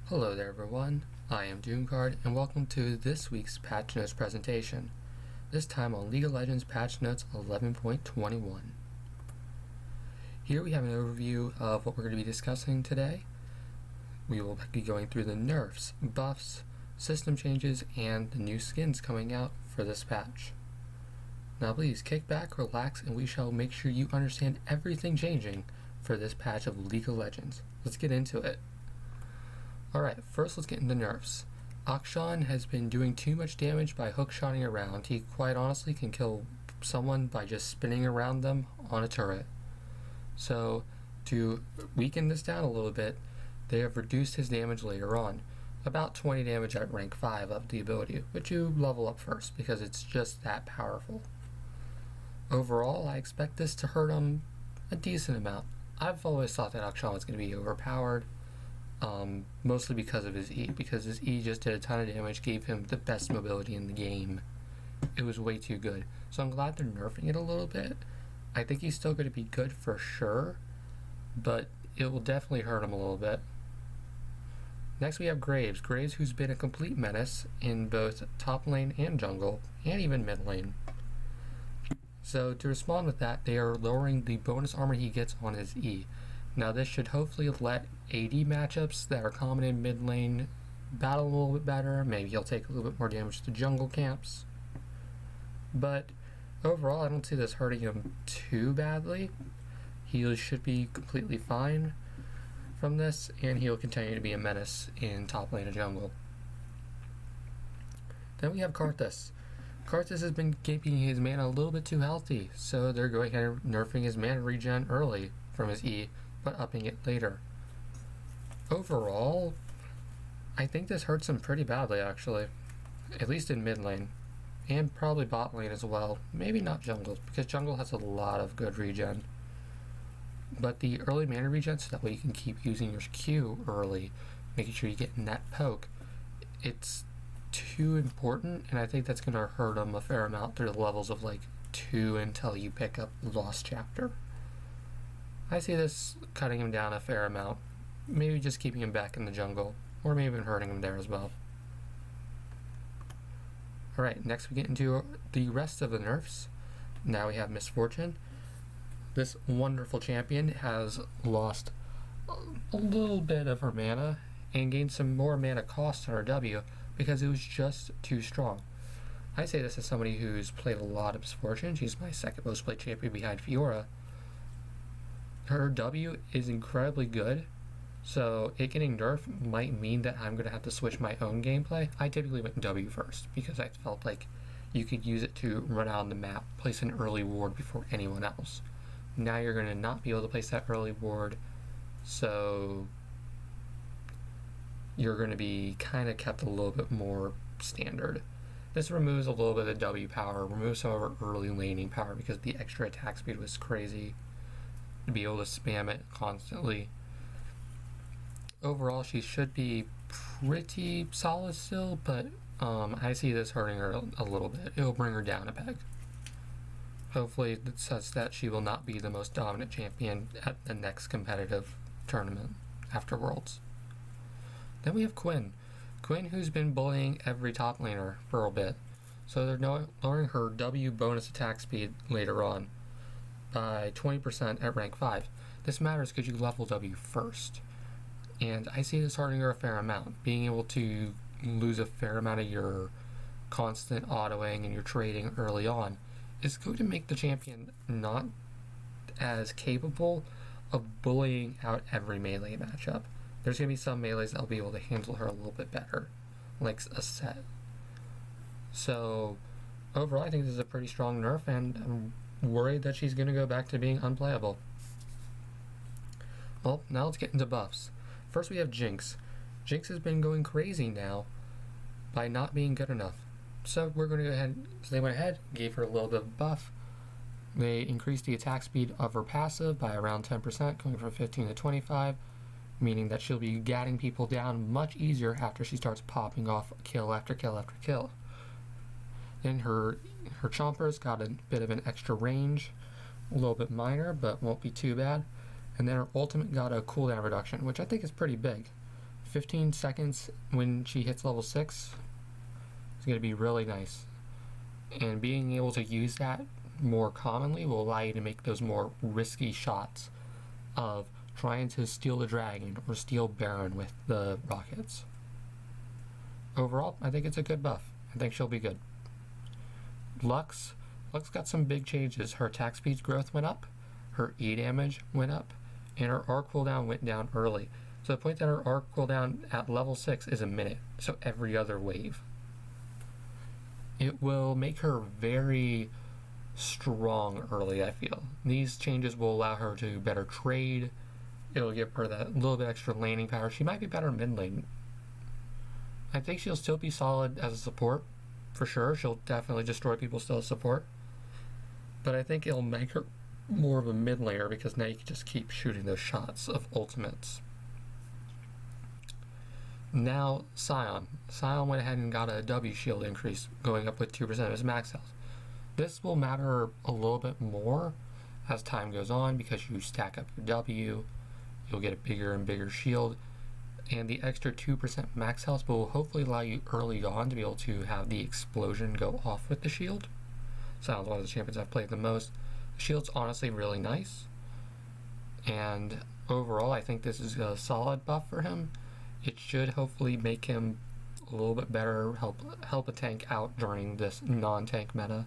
Hello there everyone, I am Doomcard and welcome to this week's patch notes presentation, this time on League of Legends patch notes 11.21. Here we have an overview of what we're going to be discussing today. We will be going through the nerfs, buffs, system changes, and the new skins coming out for this patch. Now please kick back, relax, and we shall make sure you understand everything changing for this patch of League of Legends. Let's get into it. Alright, first let's get into nerfs. Akshan has been doing too much damage by hookshotting around. He quite honestly can kill someone by just spinning around them on a turret. So, to weaken this down a little bit, they have reduced his damage later on. About 20 damage at rank 5 of the ability, but you level up first because it's just that powerful. Overall, I expect this to hurt him a decent amount. I've always thought that Akshan was going to be overpowered. Mostly because of his E, because his E just did a ton of damage, gave him the best mobility in the game. It was way too good. So I'm glad they're nerfing it a little bit. I think he's still going to be good for sure, but it will definitely hurt him a little bit. Next we have Graves. Graves, who's been a complete menace in both top lane and jungle, and even mid lane. So to respond with that, they are lowering the bonus armor he gets on his E. Now this should hopefully let AD matchups that are common in mid lane battle a little bit better. Maybe he'll take a little bit more damage to jungle camps. But overall, I don't see this hurting him too badly. He should be completely fine from this, and he'll continue to be a menace in top lane and jungle. Then we have Karthus. Karthus has been keeping his mana a little bit too healthy, so they're going ahead and nerfing his mana regen early from his E, but upping it later. Overall, I think this hurts him pretty badly actually, at least in mid lane, and probably bot lane as well. Maybe not jungle, because jungle has a lot of good regen. But the early mana regen, so that way you can keep using your Q early, making sure you get in that poke, it's too important, and I think that's going to hurt him a fair amount through the levels of like 2 until you pick up Lost Chapter. I see this cutting him down a fair amount, maybe just keeping him back in the jungle, or maybe even hurting him there as well. Alright, next we get into the rest of the nerfs. Now we have Misfortune. This wonderful champion has lost a little bit of her mana and gained some more mana cost on her W because it was just too strong. I say this as somebody who's played a lot of Misfortune. She's my second most played champion behind Fiora. Her W is incredibly good, so it getting nerfed might mean that I'm going to have to switch my own gameplay. I typically went W first because I felt like you could use it to run out on the map, place an early ward before anyone else. Now you're going to not be able to place that early ward, so you're going to be kind of kept a little bit more standard. This removes a little bit of the W power, removes some of her early laning power because the extra attack speed was crazy. To be able to spam it constantly. Overall, she should be pretty solid still, but I see this hurting her a little bit. It'll bring her down a peg. Hopefully it's such that she will not be the most dominant champion at the next competitive tournament after Worlds. Then we have Quinn. Quinn, who's been bullying every top laner for a bit. So they're lowering her W bonus attack speed later on by 20% at rank 5. This matters because you level W first. And I see this hurting her a fair amount. Being able to lose a fair amount of your constant autoing and your trading early on is going to make the champion not as capable of bullying out every melee matchup. There's going to be some melees that will be able to handle her a little bit better, like a set. So overall, I think this is a pretty strong nerf, and I'm worried that she's going to go back to being unplayable. Well, now let's get into buffs. First we have Jinx. Jinx has been going crazy now by not being good enough. So we're going to go ahead, so they went ahead, gave her a little bit of buff. They increased the attack speed of her passive by around 10%, going from 15 to 25, meaning that she'll be gatting people down much easier after she starts popping off kill after kill after kill. Then her chompers got a bit of an extra range, a little bit minor, but won't be too bad. And then her ultimate got a cooldown reduction, which I think is pretty big. 15 seconds when she hits level 6 is going to be really nice. And being able to use that more commonly will allow you to make those more risky shots of trying to steal the dragon or steal Baron with the rockets. Overall, I think it's a good buff. I think she'll be good. Lux got some big changes. Her attack speed growth went up, her E damage went up, and her arc cooldown went down early. To the point that her arc cooldown at level 6 is a minute, so every other wave. It will make her very strong early, I feel. These changes will allow her to better trade. It'll give her that little bit extra laning power. She might be better mid lane. I think she'll still be solid as a support, for sure. She'll definitely destroy people still as support. But I think it'll make her more of a mid laner because now you can just keep shooting those shots of ultimates. Now, Sion. Sion went ahead and got a W shield increase, going up with 2% of his max health. This will matter a little bit more as time goes on because you stack up your W, you'll get a bigger and bigger shield, and the extra 2% max health will hopefully allow you early on to be able to have the explosion go off with the shield. Sion's one of the champions I've played the most. The shield's honestly really nice, and overall I think this is a solid buff for him. It should hopefully make him a little bit better, help a tank out during this non-tank meta.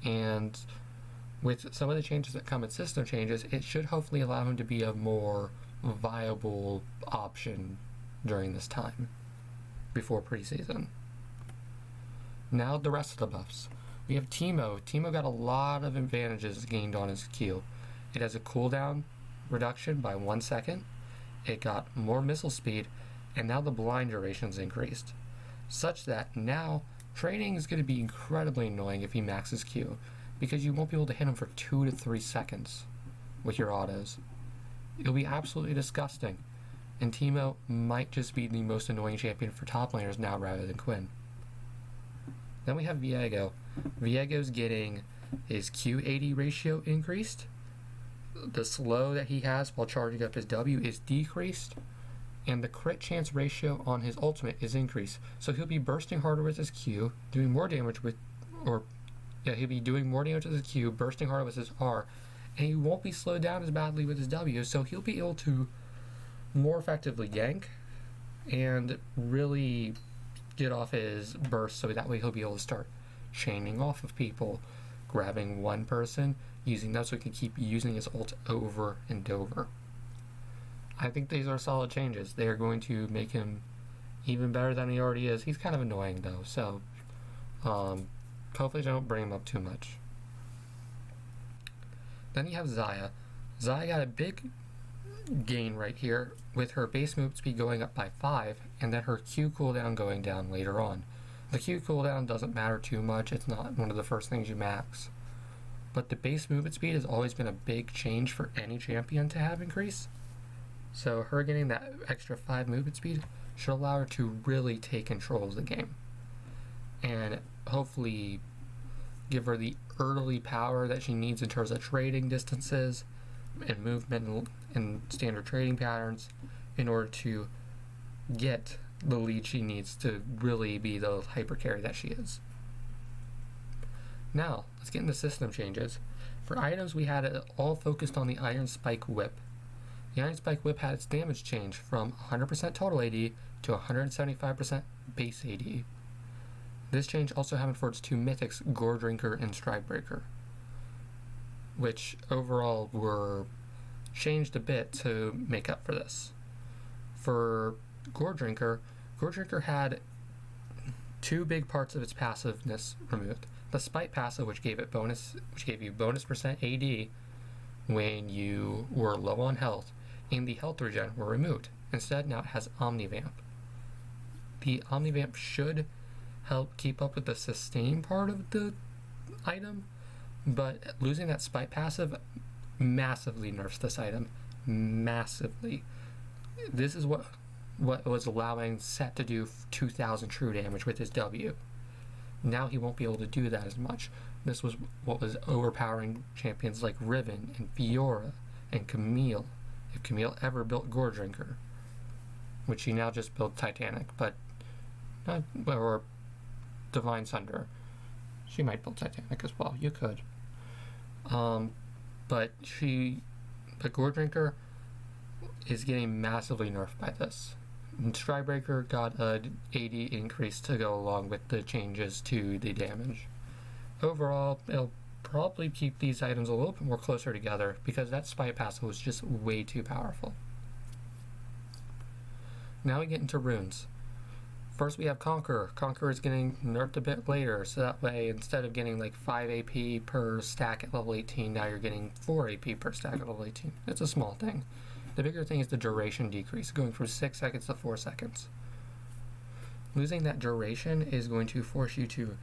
And with some of the changes that come in system changes, it should hopefully allow him to be a more viable option during this time, before preseason. Now the rest of the buffs. We have Teemo. Teemo got a lot of advantages gained on his Q. It has a cooldown reduction by 1 second. It got more missile speed, and now the blind duration's increased, such that now trading is going to be incredibly annoying if he maxes Q, because you won't be able to hit him for 2 to 3 seconds with your autos. It'll be absolutely disgusting, and Teemo might just be the most annoying champion for top laners now rather than Quinn. Then we have Viego. Viego's getting his Q80 ratio increased. The slow that he has while charging up his W is decreased, and the crit chance ratio on his ultimate is increased. So he'll be bursting harder with his Q, doing more damage with, he'll be doing more damage with his Q, bursting harder with his R, and he won't be slowed down as badly with his W, so he'll be able to more effectively gank and really get off his burst, so that way he'll be able to start chaining off of people, grabbing one person, using that so he can keep using his ult over and over. I think these are solid changes. They are going to make him even better than he already is. He's kind of annoying though, so hopefully don't bring him up too much. Then you have Xayah. Xayah got a big gain right here with her base move speed going up by 5 and then her Q cooldown going down later on. The Q cooldown doesn't matter too much. It's not one of the first things you max. But the base movement speed has always been a big change for any champion to have increase. So her getting that extra 5 movement speed should allow her to really take control of the game. And hopefully give her the early power that she needs in terms of trading distances and movement and standard trading patterns in order to get the lead she needs to really be the hyper carry that she is. Now, let's get into system changes. For items, we had it all focused on the Iron Spike Whip. The Iron Spike Whip had its damage change from 100% total AD to 175% base AD. This change also happened for its 2 mythics, Gore Drinker and Strikebreaker, which overall were changed a bit to make up for this. For Gore Drinker had 2 big parts of its passiveness removed. The Spite passive, which gave you bonus percent AD when you were low on health, and the health regen were removed. Instead, now it has Omnivamp. The Omnivamp should help keep up with the sustain part of the item, but losing that Spite passive massively nerfs this item. Massively. This is what was allowing Set to do 2,000 true damage with his W. Now he won't be able to do that as much. This was what was overpowering champions like Riven and Fiora and Camille, if Camille ever built Gore Drinker. which she now just built Titanic, but not, or Divine Sunder. She might build Titanic as well. You could. But Gore Drinker is getting massively nerfed by this. And Strikebreaker got an 80 increase to go along with the changes to the damage. Overall, it'll probably keep these items a little bit more closer together because that Spite passive was just way too powerful. Now we get into runes. First we have Conqueror. Conqueror is getting nerfed a bit later, so that way instead of getting like 5 AP per stack at level 18, now you're getting 4 AP per stack at level 18. It's a small thing. The bigger thing is the duration decrease, going from 6 seconds to 4 seconds. Losing that duration is going to force you to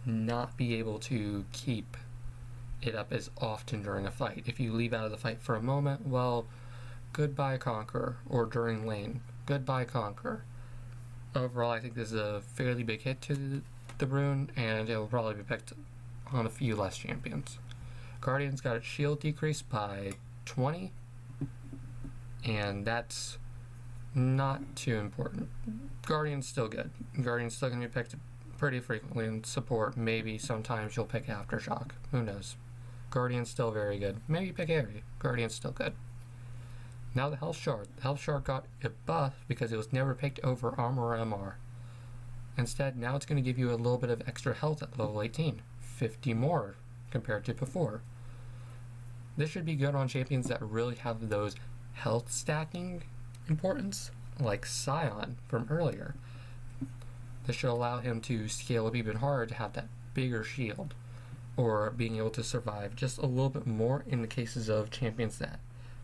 not be able to keep it up as often during a fight. If you leave out of the fight for a moment, well, goodbye Conqueror, or during lane, goodbye Conqueror. Overall, I think this is a fairly big hit to the rune, and it will probably be picked on a few less champions. Guardian's got its shield decreased by 20, and that's not too important. Guardian's still good. Guardian's still going to be picked pretty frequently in support. Maybe sometimes you'll pick Aftershock. Who knows? Guardian's still very good. Maybe pick Aerie. Guardian's still good. Now the Health Shard. The Health Shard got a buff because it was never picked over Armor or MR. Instead, now it's going to give you a little bit of extra health at level 18. 50 more compared to before. This should be good on champions that really have those health stacking importance, like Scion from earlier. This should allow him to scale up even harder to have that bigger shield, or being able to survive just a little bit more in the cases of champions that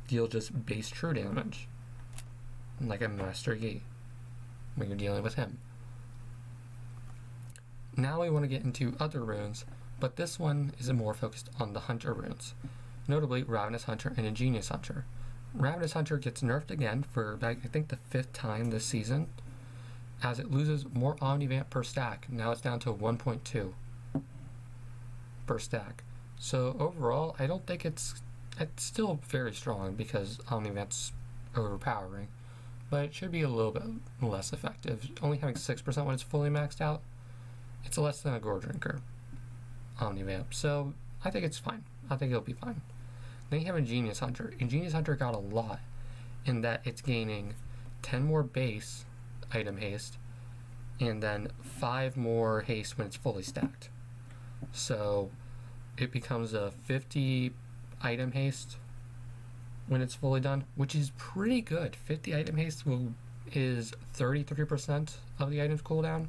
deal just base true damage, like a Master Yi, when you're dealing with him. Now we want to get into other runes, but this one is more focused on the Hunter runes, notably Ravenous Hunter and Ingenious Hunter. Ravenous Hunter gets nerfed again for, I think, the 5th time this season, as it loses more Omnivamp per stack. Now it's down to 1.2 per stack. So overall, I don't think it's still very strong because Omnivamp's overpowering, but it should be a little bit less effective. Only having 6% when it's fully maxed out, it's less than a Gore Drinker Omnivamp, so I think it's fine. I think it'll be fine. Then you have Ingenious Hunter. Ingenious Hunter got a lot in that it's gaining 10 more base item haste and then 5 more haste when it's fully stacked. So it becomes a 50 item haste when it's fully done, which is pretty good. 50 item haste is 33% of the item's cooldown.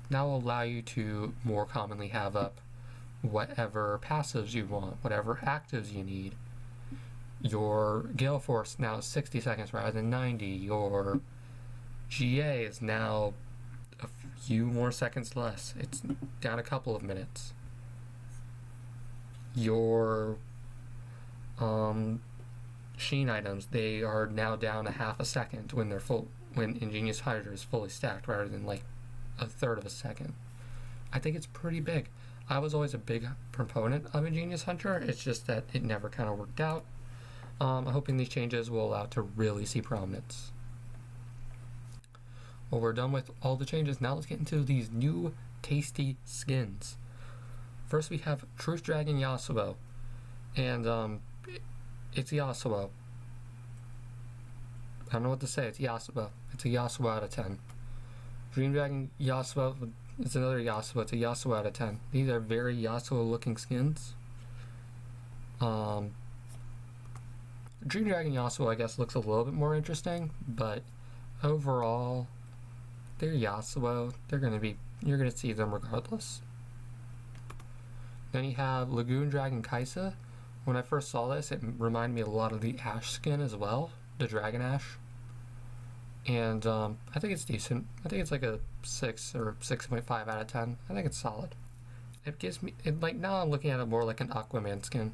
That will allow you to more commonly have up whatever passives you want, whatever actives you need. Your Gale Force now is 60 seconds rather than 90. Your GA is now a few more seconds less. It's down a couple of minutes. Your Sheen items, they are now down a half a second when they're when Ingenious Hunter is fully stacked rather than like a third of a second. I think it's pretty big. I was always a big proponent of Ingenious Hunter. It's just that it never kind of worked out. I'm hoping these changes will allow it to really see prominence. Well, we're done with all the changes. Now let's get into these new tasty skins. First we have Truth Dragon Yasuo. And it's Yasuo. I don't know what to say. It's Yasuo. It's a Yasuo out of 10. Dream Dragon Yasuo. It's another Yasuo. It's a Yasuo out of 10. These are very Yasuo looking skins. Dream Dragon Yasuo, I guess, looks a little bit more interesting, but overall, they're Yasuo. You're gonna see them regardless. Then you have Lagoon Dragon Kaisa. When I first saw this, it reminded me a lot of the Ash skin as well, the Dragon Ash. And I think it's decent. I think it's like a 6 or 6.5 out of 10. I think it's solid. It gives me, like, now I'm looking at it more like an Aquaman skin.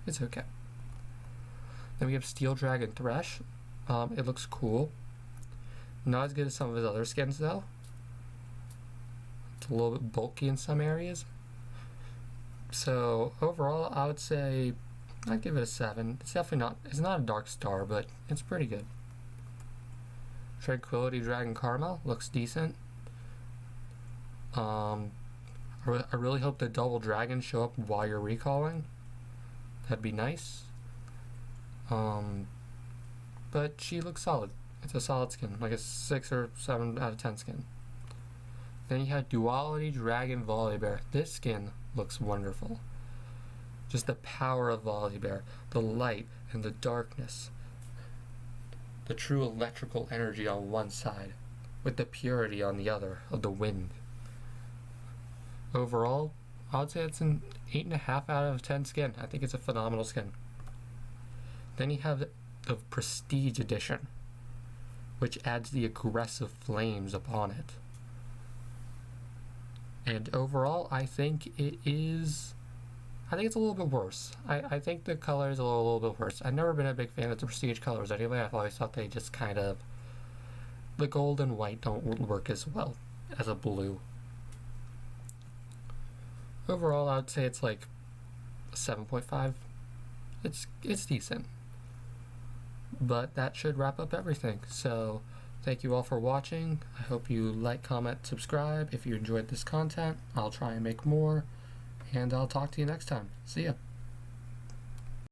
It's okay. Then we have Steel Dragon Thresh. It looks cool. Not as good as some of his other skins though. It's a little bit bulky in some areas. So overall, I would say I'd give it a 7. It's definitely not. It's not a dark star, but it's pretty good. Tranquility Dragon Karma looks decent. I really hope the double dragons show up while you're recalling. That'd be nice. But she looks solid. It's a solid skin, like a 6 or 7 out of 10 skin. Then you have Duality Dragon Volibear. This skin looks wonderful. Just the power of Volibear, the light and the darkness. The true electrical energy on one side, with the purity on the other of the wind. Overall, I would say it's an 8.5 out of 10 skin. I think it's a phenomenal skin. Then you have the Prestige Edition, which adds the aggressive flames upon it. And overall, I think it's a little bit worse. I think the color is a little bit worse. I've never been a big fan of the Prestige colors anyway. I've always thought they just kind of... the gold and white don't work as well as a blue. Overall, I would say it's like a 7.5. It's decent. But that should wrap up everything. So, thank you all for watching. I hope you like, comment, subscribe. If you enjoyed this content, I'll try and make more. And I'll talk to you next time. See ya.